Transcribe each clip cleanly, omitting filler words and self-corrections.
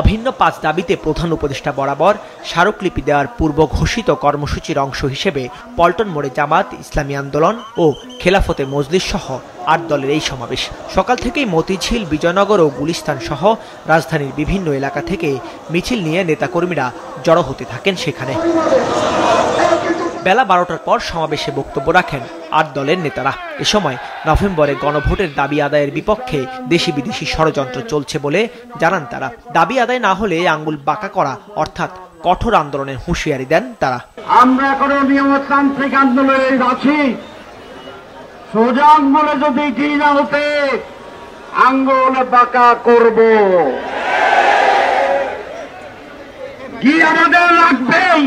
অভিন্ন ৫ দাবিতে প্রধান উপদেষ্টা বরাবর স্মারকলিপি দেওয়ার পূর্ব ঘোষিত কর্মসূচির অংশ হিসেবে পল্টন মোড়ে জামাত ইসলামী আন্দোলন ও খেলাফতে মজলিস সহ ৮ দলের এই সমাবেশ। সকাল থেকেই মতিঝিল, বিজয়নগর ও গুলিস্তান সহ রাজধানীর বিভিন্ন এলাকা থেকে মিছিল নিয়ে নেতাকর্মীরা জড়ো হতে থাকেন সেখানে। বেলা ১২টার পর সমাবেশে বক্তব্য রাখেন ৮ দলের নেতারা। এ সময় নভেম্বরে গণভোটের দাবি আদায়ের বিপক্ষে দেশি বিদেশি ষড়যন্ত্র চলছে বলে জানান তারা। দাবি আদায় না হলে আঙ্গুল বাঁকা করা অর্থাৎ কঠোর আন্দোলনের হুঁশিয়ারি দেন তারা। আমরা কোনো নিয়মতান্ত্রিক আন্দোলনে আছি, সোজা আঙ্গুলে যদি কি না হতে আঙ্গুল বাঁকা করব, কি আমাদের লাগবেই।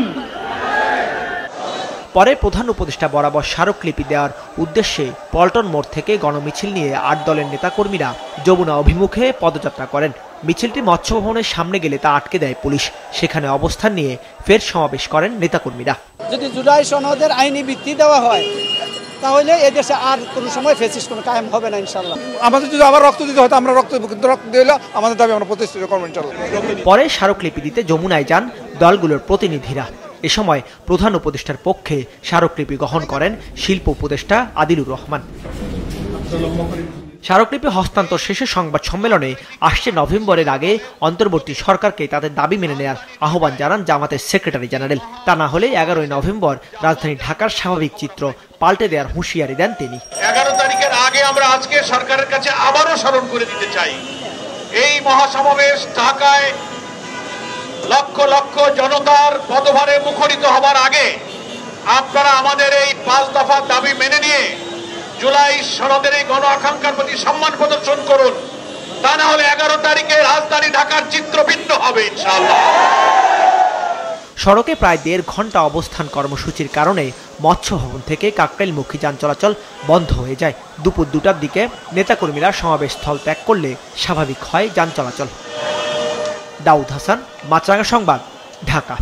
পরে প্রধান উপদেষ্টা বরাবর স্মারকলিপি দেওয়ার উদ্দেশ্যে পল্টন মোড় থেকে গণমিছিল নিয়ে ৮ দলের নেতাকর্মীরা যমুনা অভিমুখে পদযাত্রা করেন। মিছিলটি মৎস্য ভবনের সামনে গেলে তা আটকে দেয় পুলিশ। সেখানে অবস্থান নিয়ে ফের সমাবেশ করেন নেতাকর্মীরা। যদি জুলাই সনদের আইনি ভিত্তি দেওয়া হয় তাহলে এদেশে আর কোনো সময় ফ্যাসিস্ট কোনো কায়েম হবে না ইনশাআল্লাহ। আমাদের যদি আবার রক্ত দিতে হয় আমরা রক্ত দিলে আমাদের দাবি আমরা প্রতিষ্ঠিত করব ইনশাআল্লাহ। পরে স্মারকলিপি দিতে যমুনায় যান দলগুলোর প্রতিনিধিরা। এ সময় প্রধান উপদেষ্টার পক্ষে স্মারকলিপি গ্রহণ করেন শিল্প উপদেষ্টা আদিলুর রহমান। স্মারকলিপি হস্তান্তর শেষে সংবাদ সম্মেলনে আসছে নভেম্বরের আগে অন্তর্বর্তী সরকারকে তাদের দাবি মেনে নেওয়ার আহ্বান জানান জামাতের সেক্রেটারি জেনারেল। তা না হলে ১১ই নভেম্বর রাজধানী ঢাকার স্বাভাবিক চিত্র পাল্টে দেওয়ার হুঁশিয়ারি দেন তিনি। ১১ তারিখের আগে আমরা আজকে সরকারের কাছে আবারও স্মরণ করে দিতে চাই, এই মহাসমাবেশ ঢাকায় লক্ষ লক্ষ জনতার পদভারে মুখরিত হবার আগে আপনারা আমাদের এই ৫ দফা দাবি মেনে নিয়ে জুলাই সনদের এই গণ আকাঙ্ক্ষার প্রতি সম্মান প্রদর্শন করুন। তা না হলে ১১ তারিখে রাজধানী ঢাকার চিত্র ভিন্ন হবে ইনশাআল্লাহ। সড়কে প্রায় ১.৫ ঘন্টা অবস্থান কর্মসূচির কারণে মৎস্য ভবন থেকে কাকরাইলমুখী যান চলাচল বন্ধ হয়ে যায়। দুপুর ২টার দিকে নেতাকর্মীরা সমাবেশ স্থল ত্যাগ করলে স্বাভাবিক হয় যান চলাচল। দাউদ হাসান, মাছরাঙা সংবাদ, ঢাকা।